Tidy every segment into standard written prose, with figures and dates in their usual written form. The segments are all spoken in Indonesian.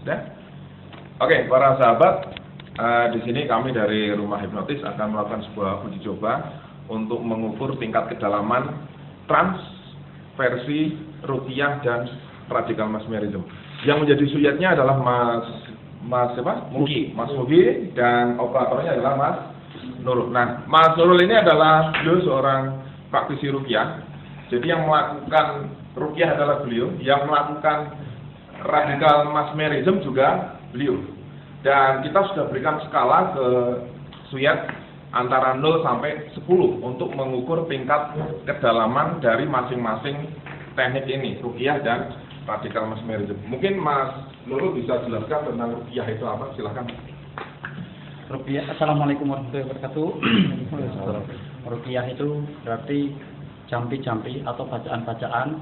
Sudah? Oke, para sahabat, di sini kami dari Rumah Hipnotis akan melakukan sebuah uji coba untuk mengukur tingkat kedalaman trans versi ruqyah dan radikal mesmerism. Yang menjadi suyatnya adalah Mas Mugi, dan operatornya adalah Mas Nurul. Nah, Mas Nurul ini adalah beliau seorang praktisi ruqyah. Jadi yang melakukan ruqyah adalah beliau, yang melakukan radikal mesmerism juga beliau. Dan kita sudah berikan skala ke suyat antara 0 sampai 10 untuk mengukur tingkat kedalaman dari masing-masing teknik ini, ruqyah dan radikal mesmerism. Mungkin Mas Nurul bisa jelaskan tentang ruqyah itu apa? Silakan. Ruqyah, Assalamualaikum warahmatullahi wabarakatuh. Ruqyah itu berarti jampi-jampi atau bacaan-bacaan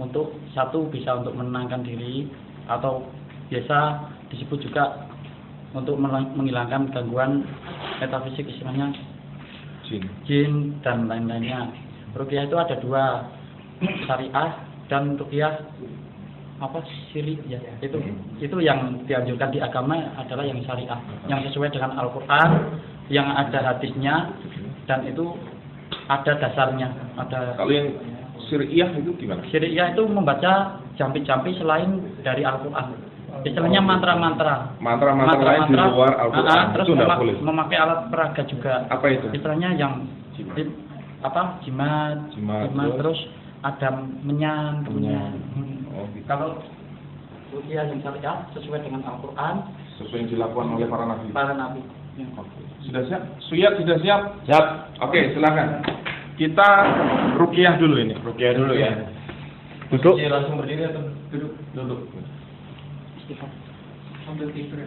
untuk satu bisa untuk menenangkan diri atau biasa disebut juga untuk menghilangkan gangguan metafisik, istilahnya jin dan lain-lainnya. Ruqyah itu ada dua, syariah dan ruqyah syirik ya. Itu yang dianjurkan di agama adalah yang syariah, yang sesuai dengan Al-Qur'an, yang ada hadisnya dan itu ada dasarnya. Kalau yang syariah itu gimana? Syariah itu membaca jampi-jampi selain dari Al-Qur'an. Istilahnya mantra-mantra. Mantra-mantra lain di luar Al-Qur'an. Terus itu tidak boleh. Memakai alat peraga juga. Apa itu? Istilahnya yang jimat, terus ada menyan. Oh, gitu. Kalau ruqyah yang syariah sesuai dengan Al-Qur'an, sesuai yang dilakukan oleh para nabi. Sudah siap? Suyat sudah siap? Siap. Oke, silakan. Kita ruqyah dulu ini. Ruqyah dulu ya. Duduk. Langsung berdiri atau duduk? Duduk. Sambil tidur.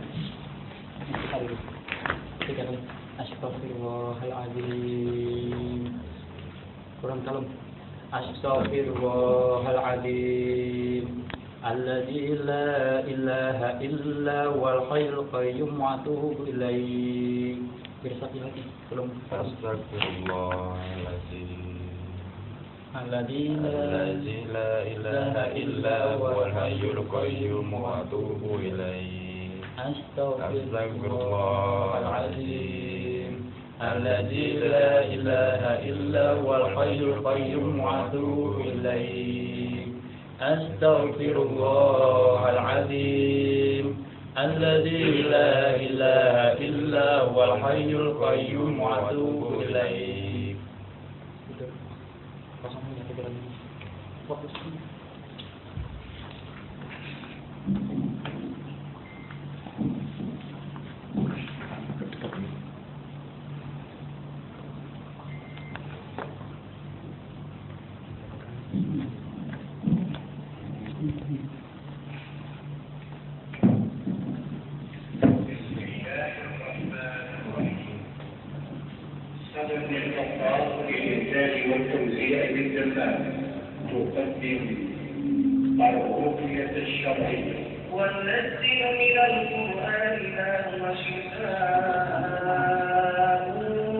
Astagfirullahaladzim. Kurang kalem. Astagfirullahaladzim. Alladzi la ilaha illa wal hayyul qayyum wa atubu ilaih. Bersatu lagi belum. Astagfirullahaladzim. Alladzi la ilaha illa wal hayyul qayyum wa atubu ilaih. Astagfirullahaladzim. Alladzi la ilaha illa wal hayyul qayyum wa atubu ilaih. Astaghfirullahaladzim. Alladzi la ilaha illa wal hayyul qayyum wa atubu ilaih. تقدم الرقية الشرعية وننزل من القرآن ما هو شفاء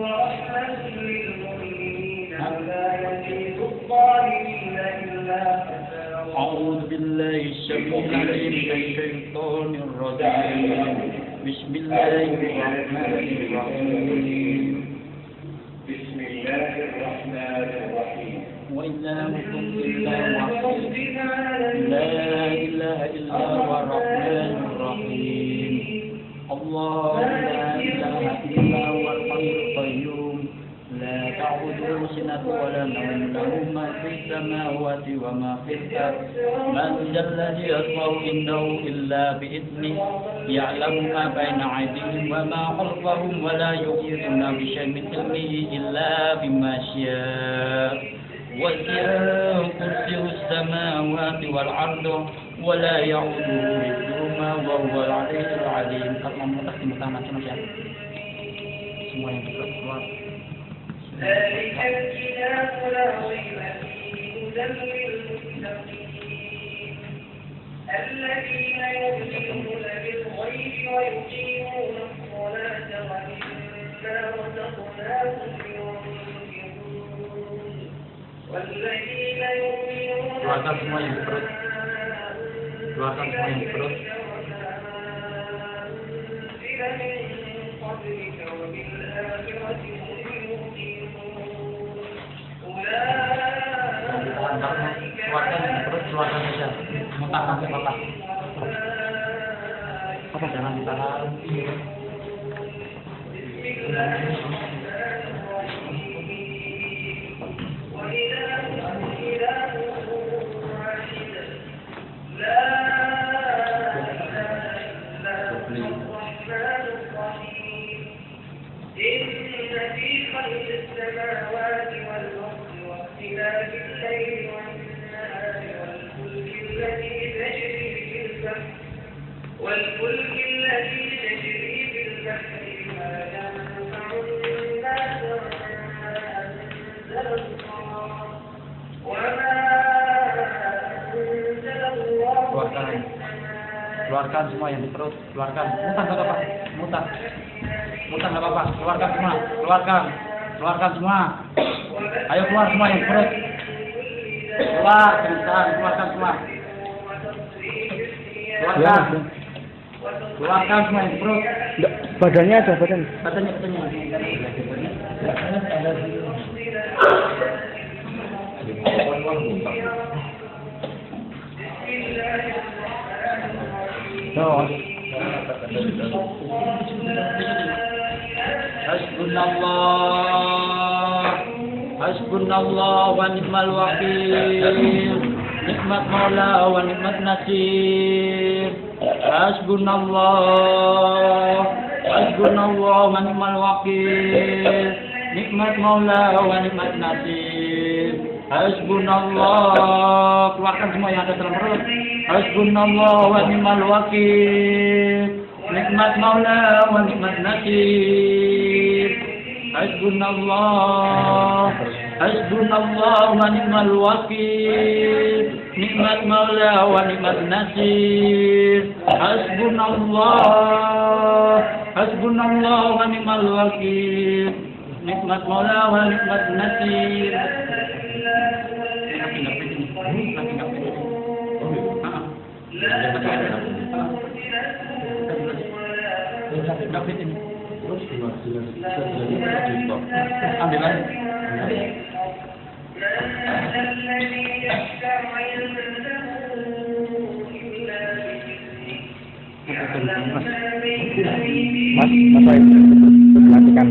ورحمة للمؤمنين ولا يزيد الظالمين إلا خسارا. أعوذ بالله السميع العليم من الشيطان الرجيم. بسم الله الرحمن الرحيم. بسم الله الرحمن الرحيم. وإلهكم إله واحد لا إله إلا هو الرحمن الرحيم. الله لا إله إلا هو الحي القيوم لا تأخذه سنة ولا نوم له ما في السماوات وما في الأرض. من ذا الذي يشفع عنده إلا بإذنه يعلم ما بين أيديهم وما خلفهم ولا يحيطون بشيء من علمه إلا بما شاء. وسع كرسيه السماوات والأرض ولا يؤوده حفظهما وهو العلي العظيم. Kalau mau tak dimutamakan ya. Semua yang keluar. ذلك الكتاب لا ريب فيه هدى للمتقين الذين يؤمنون بالغيب ويقيمون الصلاة ومما رزقناهم ينفقون والذين يؤمنون Keluarkan semua yang perut. Keluarkan semua yang perut. من قبلك وبالآخرة هم يوقنون أولئك Keluarkan saja. Muntah nanti bapak. Apa jangan ditahan? السماوات والأرض واختلاف الليل والنهار والفلك التي تجري في البحر بما ينفع الناس وما أنزل الله Keluarkan semua yang di perut, keluarkan. Muntah nggak apa-apa, muntah nggak apa-apa, keluarkan semua, keluarkan semua. Ayo keluar semua yang di perut, keluar, jangan ditahan, keluarkan semua. Keluarkan semua yang di perut. Badannya ada badan. Badannya. Oh. Hasbunallah wa ni'mal wakil. Nikmat maula wa nikmat nasir. Hasbunallah wa ni'mal wakil. Nikmat maula wa nikmat nasir. Hasbunallah, keluarkan semua yang ada dalam perut. Hasbunallah wa ni'mal wakil. Nikmat maula wa nikmat nasir. Hasbunallah wa ni'mal wakil. Nikmat maula wa nikmat nasir. Hasbunallah wa ni'mal wakil. Nikmat maula wa nikmat nasir. Ambil lagi. Mas, apa itu? Matikan.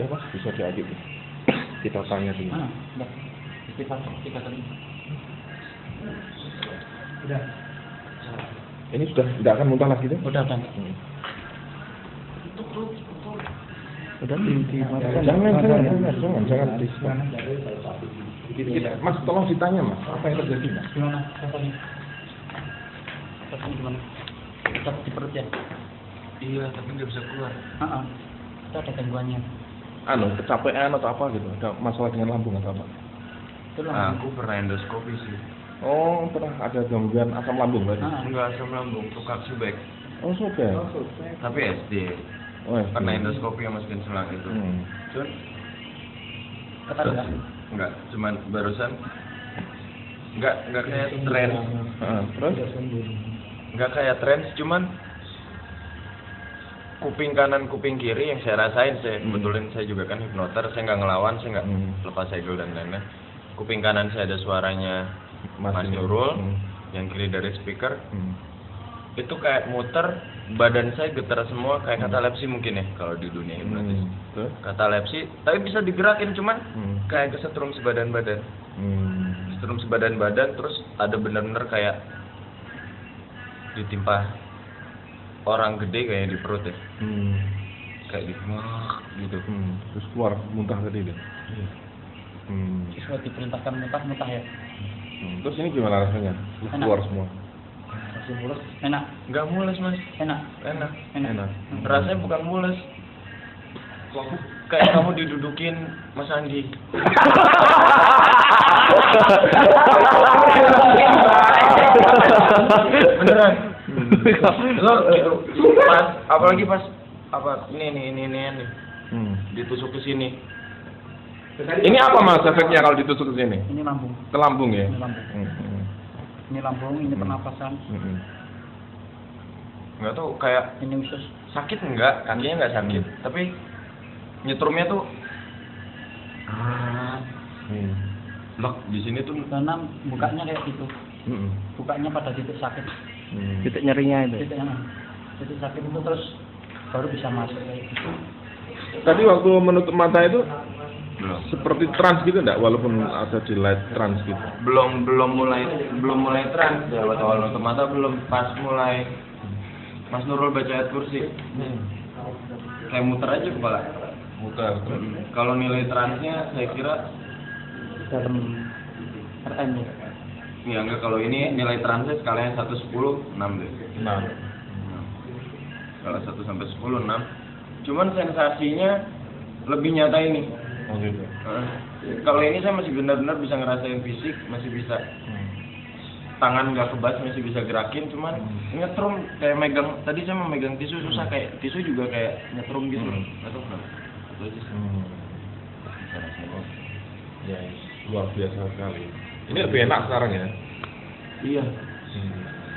Ya Mas, bisa diaduk. Kita tanya dulu. Kita kali. Udah. Ini sudah tidak akan muntah lagi tuh? Udah kan. Udah dimatikan. Jangan di Mas, tolong ditanya Mas, apa yang terjadi Mas? Gimana? Rasanya gimana? Tetap di perut ya? Iya, tapi nggak bisa keluar. Itu ada gangguannya. Kecapean atau apa gitu? Ada masalah dengan lambung atau apa? Aku pernah endoskopi sih. Oh, pernah ada gangguan asam lambung berarti? Enggak asam lambung, tukar subek. Oh, sudah. Tapi SD. Oh, ya. Pernah endoskopi yang masukin selang itu. Cuman enggak, cuman barusan enggak kayak tren. Terus? Enggak kayak tren, cuman kuping kanan, kuping kiri yang saya rasain, kebetulan saya juga kan hipnoter, saya nggak ngelawan, saya nggak lepas segel dan lain-lain. Kuping kanan saya ada suaranya Mas Nurul, yang kiri dari speaker. Itu kayak muter, badan saya getar semua, kayak katalepsi mungkin ya kalau di dunia hipnotis. Katalepsi, tapi bisa digerakin, cuman kayak kesetrum sebadan-badan. Setrum sebadan-badan, terus ada benar-benar kayak ditimpa orang gede kayak di perut ya. Kayak gitu. Terus keluar muntah tadi deh. Siswa diperintahkan muntah ya. Terus ini gimana rasanya? Keluar semua. Masih mulus. Enak. Nggak mules mas. Enak. Enak. Rasanya bukan mules. Kayak kamu didudukin Mas Andi. Beneran. Lo gitu. Pas, apalagi pas ini. Ditusuk ke sini. Ini apa Mas efeknya kalau ditusuk ke sini? Ini lambung. Ke lambung ya? Ini lambung. Ini lambung, ini pernapasan. Nggak tahu kayak Ini usus. sakit enggak, kakinya nggak sakit, tapi nyetrumnya tuh lek di sini tuh Karena bukanya kayak gitu. Bukanya pada titik sakit. Titik nyerinya itu. Titik sakit itu terus baru bisa masuk kayak gitu. Tadi waktu menutup mata itu belum seperti trans gitu enggak? Walaupun ada di light trans gitu. belum mulai trans ya, waktu awal nutup mata belum, pas mulai Mas Nurul baca ayat kursi kayak muter aja kepala. Muter. Kalau nilai transnya saya kira Dalam RM ya. ya enggak, kalau ini nilai transnya skalanya 1 10 6 deh. Nah. Kalau 1 sampai 10 6. Cuman sensasinya lebih nyata ini. Oh gitu. Kalau ini saya masih benar-benar bisa ngerasain fisik, masih bisa tangan nggak kebas, masih bisa gerakin, cuman nyetrum kayak megang. Tadi saya mau megang tisu susah, kayak tisu juga kayak nyetrum gitu. Nggak tahu kenapa. Itu aja sih. Ya, luar biasa sekali. Ini lebih enak sekarang ya? Iya.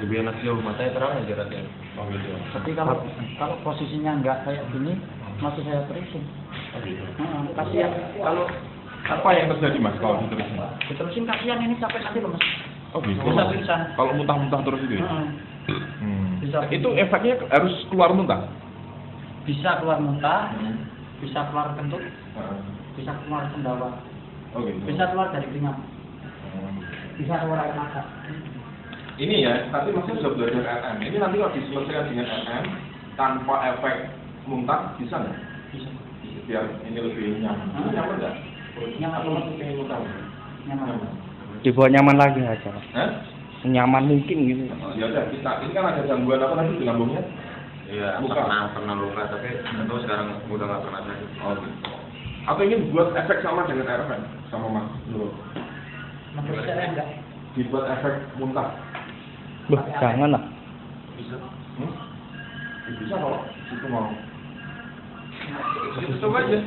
Lebih enak jauh, matanya terang aja rasanya. Oh gitu. Tapi kalau posisinya nggak kayak gini, masih saya terusin. Oh gitu. Kasihan. Kalau Apa yang terjadi Mas kalau diterusin? diterusin kasihan ini sampai nanti loh mas. Oh gitu. Bisa pingsan. Kalau muntah-muntah terus itu ya? Bisa. Itu efeknya harus keluar muntah? Bisa keluar muntah, bisa keluar kentut, bisa keluar sendawa, Oh gitu. bisa keluar dari keringat, bisa keluar air mata. Ini ya, tadi Masnya sudah belajar RM. Ini nanti kalau diselesaikan dengan RM tanpa efek muntah bisa nggak? Bisa. Biar ini lebih nyaman. Ini nyaman nggak? Nyaman. Kayak muntah. Nyaman. Dibuat nyaman lagi aja. Hah? Nyaman mungkin gitu. Oh, ya udah, kita ini kan ada gangguan apa tadi di lambungnya? Iya, Luka. pernah luka, tapi nggak tahu sekarang udah nggak pernah sakit. Oh gitu. Atau ingin buat efek sama dengan RM sama Mas Nurul? Menurut saya enggak. Dibuat efek muntah. Loh, jangan lah. Bisa. Bisa kalau itu mau. Coba aja.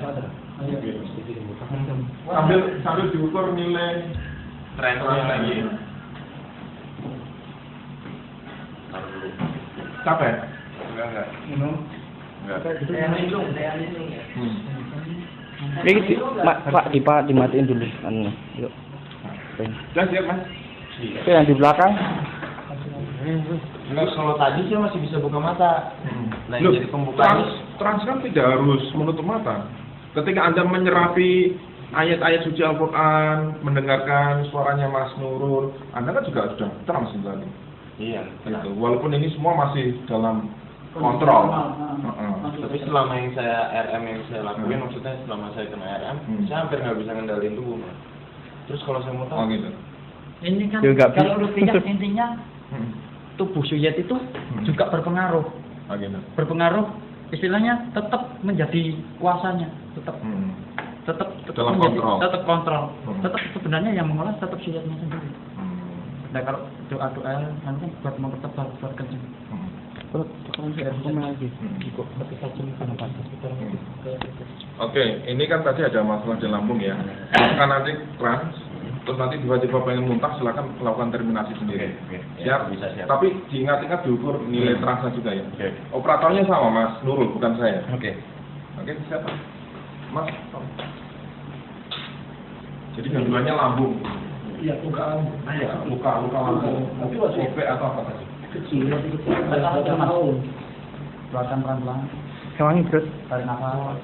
Sambil diukur nilai Trennya lagi. Taruh dulu. capek. Enggak. Minum. Enggak. Saya minum. Pak, dimatiin dulu. Anu, yuk. Sudah siap Mas? Itu yang di belakang. Enggak, kalau tadi sih masih bisa buka mata. Nah, Loh, jadi pembukaan trans kan tidak harus menutup mata. Ketika Anda menyerapi ayat-ayat suci Al-Quran, mendengarkan suaranya Mas Nurul, Anda kan juga sudah trans tadi. iya. Gitu. Walaupun ini semua masih dalam kontrol. Tapi selama yang saya RM yang saya lakuin, maksudnya selama saya kena RM, saya hampir nggak bisa ngendalin tubuh, Mas. Terus kalau saya mau Oh tahu, gitu. Ini kan Ya, nggak kalau bisa. rupiah intinya tubuh suyat itu juga berpengaruh. Oh gitu. Berpengaruh istilahnya tetap menjadi kuasanya, tetap Dalam menjadi kontrol. tetap kontrol. Hmm. Tetap sebenarnya yang mengolah tetap suyatnya sendiri. Hmm. Nah kalau doa-doa nanti buat mempertebal buat kencing. Terus sekarang saya komen lagi. Kok tapi saja karena batas kita. Oke, ini kan tadi ada masalah di lambung ya. Kan nanti trans, terus nanti tiba-tiba pengen muntah, silakan lakukan terminasi sendiri. Oke. Siap? Bisa, siap. Tapi diingat-ingat diukur nilai transnya juga ya. Oke. Operatornya sama Mas Nurul, bukan saya. Oke. Oke, siap Mas. Jadi gangguannya lambung. Iya, luka lambung. Ya, luka lambung. Nanti masuk OP atau apa tadi? Kecil, aja mas. Keluarkan pelan-pelan. Hewangi terus. Tarik nafas.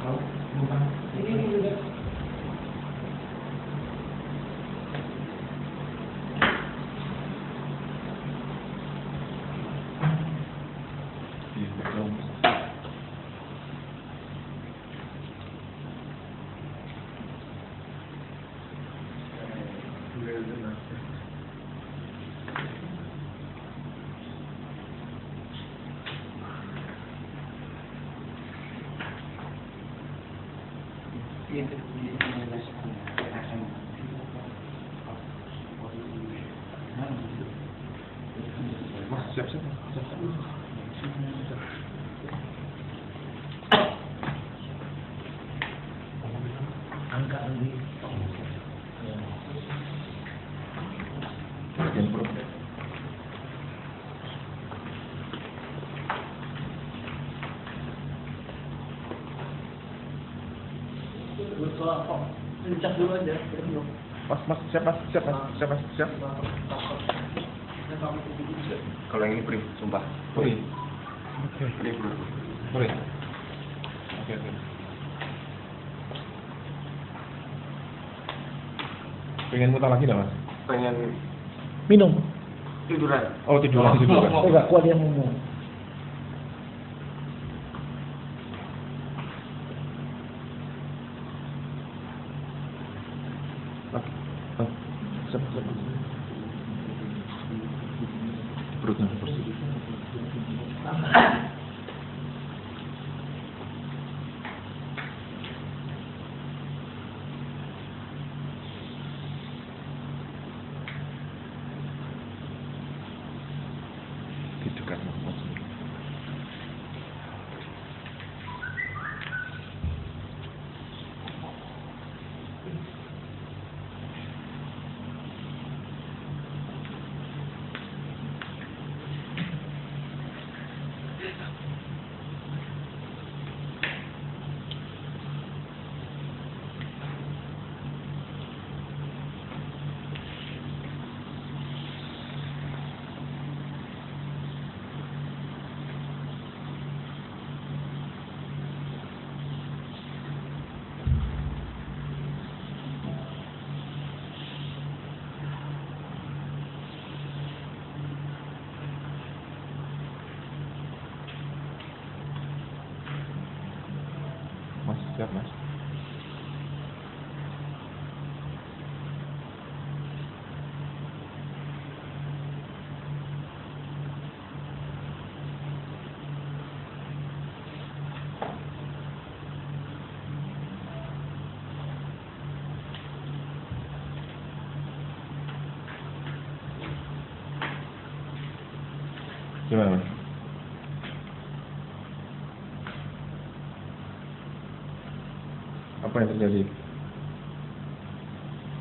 Kalau Mas, siap. Bagian perut. Pencet dulu aja. Mas, siap. Kalau yang ini free, sumpah. Free. Free, bro. Free. Oke. Pengen muter lagi nggak, Mas? Pengen Minum. tiduran. Oh, tiduran. Enggak kuat dia ngomong. Siap. Perutnya bersih. Di dekat Mas. Mas, siap, Mas. Gimana, Mas? Apa yang terjadi?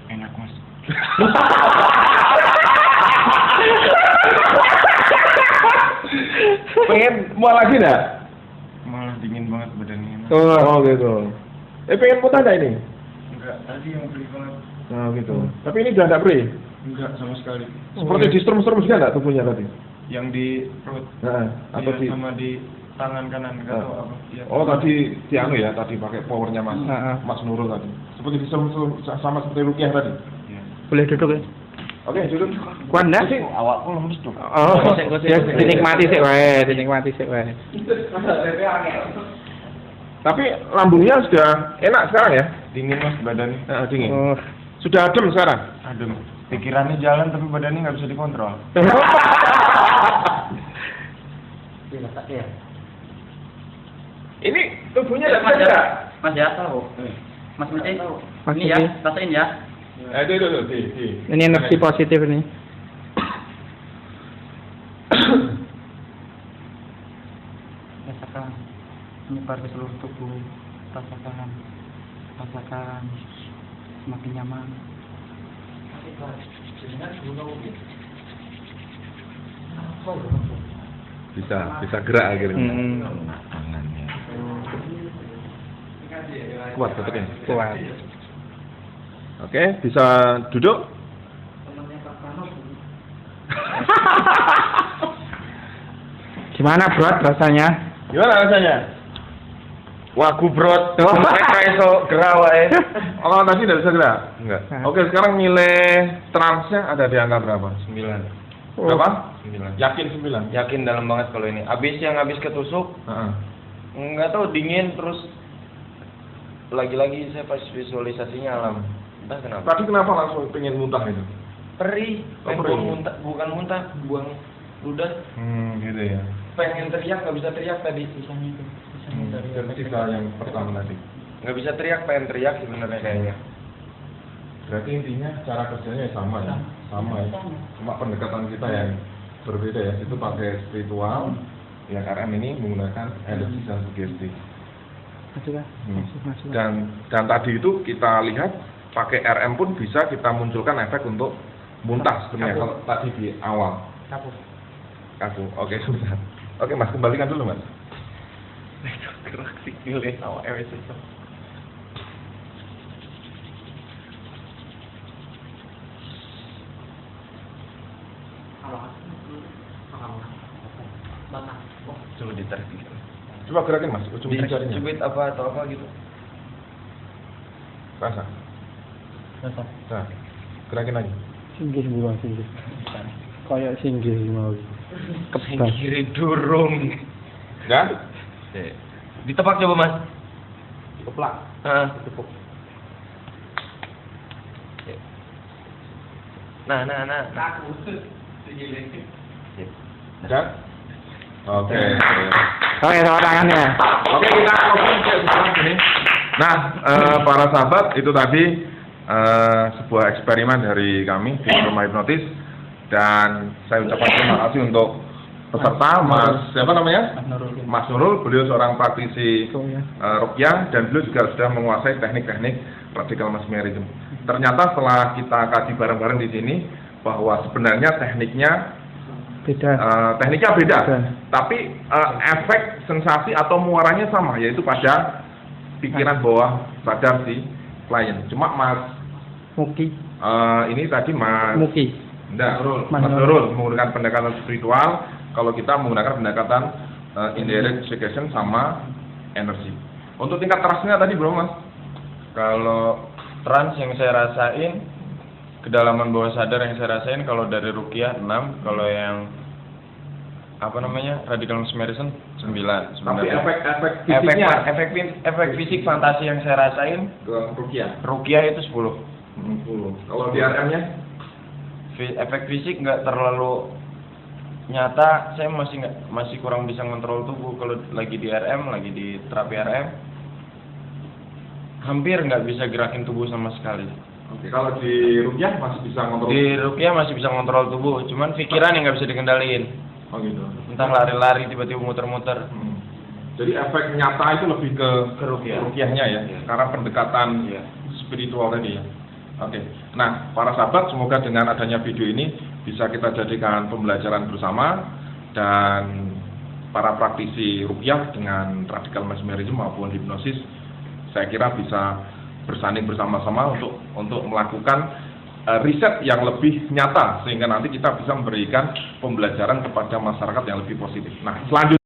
Enak, Mas. Pengen mual lagi enggak? Malah dingin banget badannya, Mas. Oh gitu. Pengen muntah enggak ini? Enggak, tadi yang beli banget. Oh gitu. Tapi ini udah enggak free? Enggak sama sekali. Seperti di strum-strum juga enggak tubuhnya tadi? Yang di perut. Nah, atau Iya, di sama di tangan kanan enggak tahu apa. Iya. Oh tadi di anu ya, tadi pakai powernya Mas Mas Nurul tadi. Seperti di sama seperti Rukiah tadi. Iya. Boleh duduk ya? Oke, duduk. Kuat enggak? Awakku lemes tuh. Oh, ya dinikmati sih wae. Tapi lambungnya sudah enak sekarang ya? Dingin, Mas, badannya. Dingin. Oh. Sudah adem sekarang? Adem. Pikirannya jalan tapi badannya nggak bisa dikontrol. Ini tubuhnya ada enggak? Mas ya tahu. Mas Mece. Mas Ini ya, Mece. rasain ya. Itu. Ini energi positif ini. Rasakan menyebar ke seluruh tubuh. Rasakan semakin nyaman. Bisa gerak akhirnya. Tangannya. Kuat betul. Kuat. Oke, bisa duduk. Gimana Bro rasanya? Gimana rasanya? Wah, gubrot. Mereka iso gerah wae. Oh, tadi tidak bisa gerak? Enggak. Oke, sekarang nilai transnya ada di angka berapa? 9. Berapa? 9. Yakin 9? Yakin dalam banget kalau ini. Habis ketusuk, Heeh. nggak tahu dingin terus lagi-lagi saya pas visualisasinya alam. Entah kenapa. Tadi kenapa langsung pengen muntah itu? Perih, Oh, pengen perih. buang muntah, bukan muntah, buang ludah. Gitu ya. Pengen teriak nggak bisa teriak tadi. Sisanya itu. Sisa yang pertama tadi. Nggak bisa teriak, pengen teriak sebenarnya kayaknya. Berarti intinya cara kerjanya sama ya? Sama ya? Cuma pendekatan kita yang berbeda ya. Itu pakai spiritual, ya RM ini menggunakan energi dan sugesti. Masuklah. Masuk. Dan tadi itu kita lihat pakai RM pun bisa kita munculkan efek untuk muntah sebenarnya kalau tadi di awal. Kaku. Oke, susah. Oke, Mas, kembalikan dulu, Mas. Gerak sikil ya sama MS itu. Coba ditarik dikit. Coba gerakin, Mas, ujung jarinya. Cubit apa atau apa gitu. Rasa. Nah, gerakin lagi. Singgih buruan singgih. Kayak singgih mau. Kebas. Kiri durung. Enggak? Ditepak coba Mas. Keplak. Tepuk. Nah. Enggak? Oke. Oke, sama tangannya. Oke, kita ngobrol sekarang gini. Nah, para sahabat, itu tadi sebuah eksperimen dari kami di Rumah Hipnotis, dan saya ucapkan terima kasih untuk peserta, Mas siapa namanya? Mas Nurul. Beliau seorang praktisi ruqyah dan beliau juga sudah menguasai teknik-teknik radical mesmerism. Ternyata setelah kita kaji bareng-bareng di sini bahwa sebenarnya tekniknya beda. Tapi efek sensasi atau muaranya sama, yaitu pada pikiran bawah sadar si klien. Cuma Mas Muki. ini tadi Mas Muki. Enggak, Mas Mas Nurul menggunakan pendekatan spiritual, kalau kita menggunakan pendekatan indirect suggestion sama energi. Untuk tingkat trustnya tadi belum, Mas? Kalau trans yang saya rasain, kedalaman bawah sadar yang saya rasain kalau dari ruqyah 6, kalau yang radical mesmerism 9. Tapi efek efek fisiknya efek fisik fantasi yang saya rasain ke ruqyah ruqyah itu 10. 10. Kalau di RM-nya Efek fisik nggak terlalu nyata, saya masih kurang bisa ngontrol tubuh kalau lagi di RM, lagi di terapi RM. Hampir nggak bisa gerakin tubuh sama sekali. Oke, kalau di ruqyah masih bisa ngontrol. Di ruqyah masih bisa ngontrol tubuh, cuman pikiran yang nggak bisa dikendaliin. Oh gitu. Entah lari-lari tiba-tiba muter-muter. Jadi efek nyata itu lebih ke ruqyah. ruqyahnya ya, Iya. karena pendekatan Iya. spiritual tadi ya. Oke. Nah, para sahabat, semoga dengan adanya video ini bisa kita jadikan pembelajaran bersama, dan para praktisi ruqyah dengan radical mesmerism maupun hipnosis, saya kira bisa bersanding bersama-sama untuk melakukan riset yang lebih nyata, sehingga nanti kita bisa memberikan pembelajaran kepada masyarakat yang lebih positif. Nah, selanjutnya